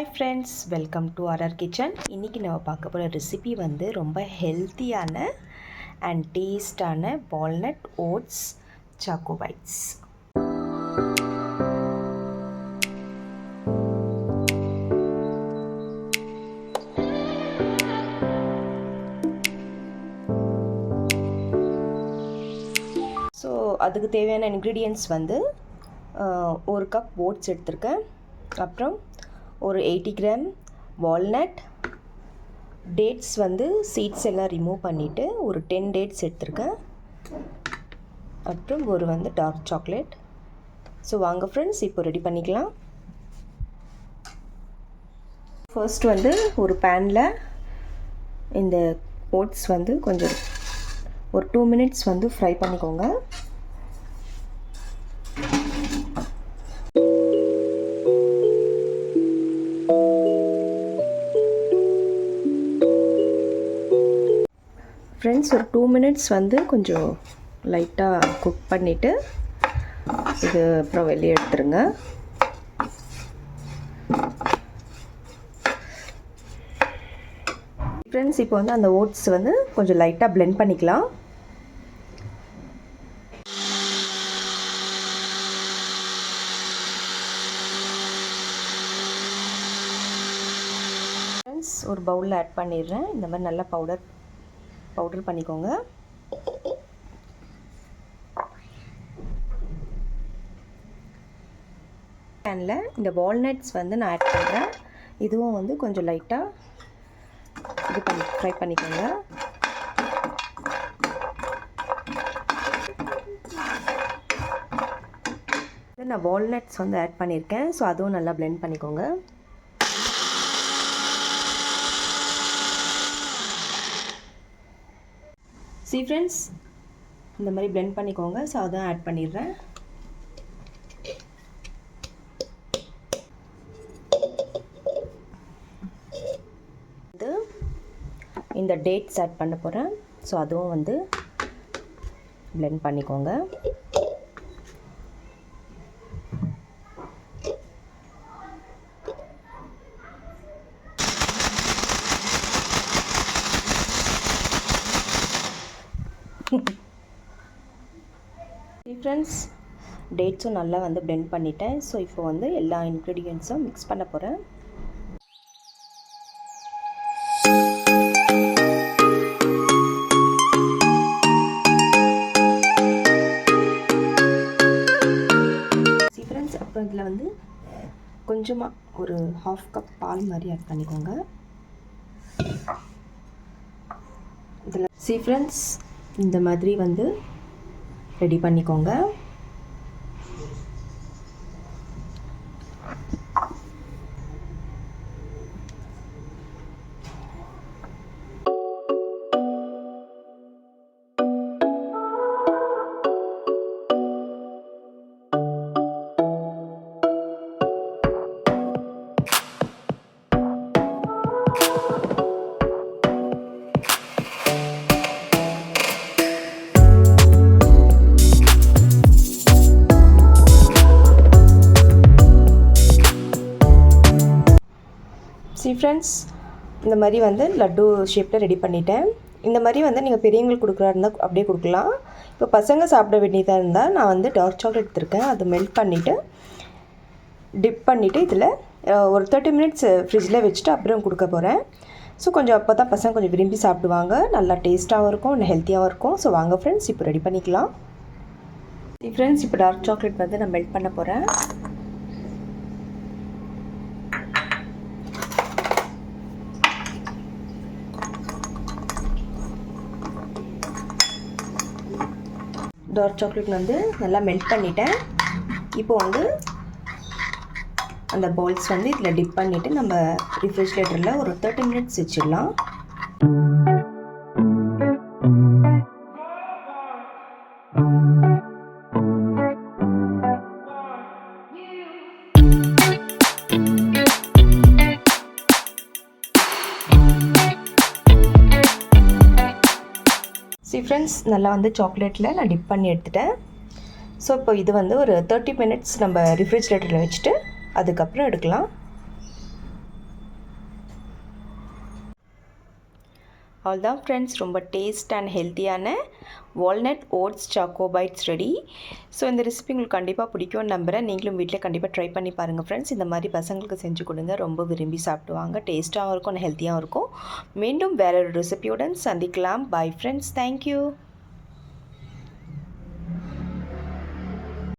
Hi friends, welcome to RR kitchen. இன்றைக்கி நம்ம பார்க்க போகிற ரெசிபி வந்து ரொம்ப ஹெல்த்தியான அண்ட் டேஸ்டான walnut oats choco bites. So அதுக்கு தேவையான இன்க்ரீடியன்ட்ஸ் வந்து ஒரு கப் ஓட்ஸ் எடுத்திருக்கேன், அப்புறம் ஒரு 80 கிராம் வால்நட் டேட்ஸ் வந்து சீட்ஸ் எல்லாம் ரிமூவ் பண்ணிவிட்டு ஒரு 10 டேட்ஸ் எடுத்திருக்கேன், அப்புறம் ஒரு வந்து டார்க் சாக்லேட். ஸோ வாங்க ஃப்ரெண்ட்ஸ், இப்போ ரெடி பண்ணிக்கலாம். ஃபர்ஸ்ட் வந்து ஒரு பேனில் இந்த ஓட்ஸ் வந்து கொஞ்சம் ஒரு 2 மினிட்ஸ் வந்து ஃப்ரை பண்ணிக்கோங்க. ஃப்ரெண்ட்ஸ், ஒரு 2 மினிட்ஸ் வந்து கொஞ்சம் லைட்டாக குக் பண்ணிவிட்டு இது அப்புறம் வெளியே எடுத்துருங்க. ஃப்ரெண்ட்ஸ், இப்போ வந்து அந்த ஓட்ஸ் வந்து கொஞ்சம் லைட்டாக பிளெண்ட் பண்ணிக்கலாம். ஃப்ரெண்ட்ஸ், ஒரு பவுலில் ஆட் பண்ணிடுறேன். இந்த மாதிரி நல்லா பவுடர் பண்ணிக்கோங்க. பேனில் இந்த வால்நட்ஸ் வந்து நான் ஆட் பண்ணுறேன். இதுவும் வந்து கொஞ்சம் லைட்டாக ஃப்ரை பண்ணிக்கோங்க. நான் வால்நட்ஸ் வந்து ஆட் பண்ணியிருக்கேன். ஸோ அதுவும் நல்லா பிளெண்ட் பண்ணிக்கோங்க. ஃப்ரெண்ட்ஸ், இந்த மாதிரி பிளெண்ட் பண்ணிக்கோங்க. ஸோ அதான் ஆட் பண்ணிடுறேன். இந்த டேட்ஸ் ஆட் பண்ண போகிறேன். ஸோ அதுவும் வந்து பிளெண்ட் பண்ணிக்கோங்க. ஃப்ரெண்ட்ஸ், டேட்ஸும் நல்லா வந்து பிளெண்ட் பண்ணிட்டேன். ஸோ இப்போ வந்து எல்லா இன்க்ரீடியன்ட்ஸும் மிக்ஸ் பண்ண போகிறேன். ஃப்ரெண்ட்ஸ், அப்புறம் இதில் வந்து கொஞ்சமாக ஒரு 1/2 கப் பால் மாதிரி ஆட் பண்ணிக்கோங்க. இதில் ஃப்ரெண்ட்ஸ், இந்த மாதிரி வந்து ரெடி பண்ணிக்கோங்க. ஃப்ரெண்ட்ஸ், இந்த மாதிரி வந்து லட்டு ஷேப்பில் ரெடி பண்ணிட்டேன். இந்த மாதிரி வந்து நீங்கள் பெரியவங்களுக்கு கொடுக்குறா இருந்தால் அப்படியே கொடுக்கலாம். இப்போ பசங்க சாப்பிட வேண்டியதாக இருந்தால் நான் வந்து டார்க் சாக்லேட் எடுத்துருக்கேன். அதை மெல்ட் பண்ணிவிட்டு டிப் பண்ணிவிட்டு இதில் ஒரு 30 மினிட்ஸ் ஃப்ரிட்ஜில் வச்சுட்டு அப்புறம் கொடுக்க போகிறேன். ஸோ கொஞ்சம் அப்போ தான் பசங்க கொஞ்சம் விரும்பி சாப்பிடுவாங்க. நல்லா டேஸ்ட்டாகவும் இருக்கும், ஹெல்த்தியாகவும் இருக்கும். ஸோ வாங்க ஃப்ரெண்ட்ஸ், இப்போ ரெடி பண்ணிக்கலாம். ஃப்ரெண்ட்ஸ், இப்போ டார்க் சாக்லேட் வந்து நான் மெல்ட் பண்ண போகிறேன். டார்க் சாக்லேட் வந்து நல்லா மெல்ட் பண்ணிட்டேன். இப்போ வந்து அந்த பால்ஸ் வந்து இதில் டிப் பண்ணிவிட்டு நம்ம ரெஃப்ரிஜிரேட்டரில் ஒரு 30 மினிட்ஸ் வச்சிடலாம். ஃப்ரெண்ட்ஸ், நல்லா வந்து சாக்லேட்டில் நான் டிப் பண்ணி எடுத்துட்டேன். ஸோ இப்போ இது வந்து ஒரு 30 மினிட்ஸ் நம்ம ரெஃப்ரிஜிரேட்டரில் வச்சுட்டு அதுக்கப்புறம் எடுக்கலாம். அவ்வளோதான் ஃப்ரெண்ட்ஸ், ரொம்ப டேஸ்ட் அண்ட் ஹெல்த்தியான walnut oats choco bites ready. So இந்த ரெசிபி உங்களுக்கு கண்டிப்பாக பிடிக்கும்னு நம்புகிறேன். நீங்களும் வீட்டில் கண்டிப்பாக ட்ரை பண்ணி பாருங்கள் ஃப்ரெண்ட்ஸ். இந்த மாதிரி பசங்களுக்கு செஞ்சு கொடுங்க, ரொம்ப விரும்பி சாப்பிடுவாங்க. டேஸ்ட்டாகவும் இருக்கும், ஹெல்த்தியாகவும் இருக்கும். மீண்டும் வேற ஒரு ரெசிபியுடன் சந்திக்கலாம். Bye friends, thank you.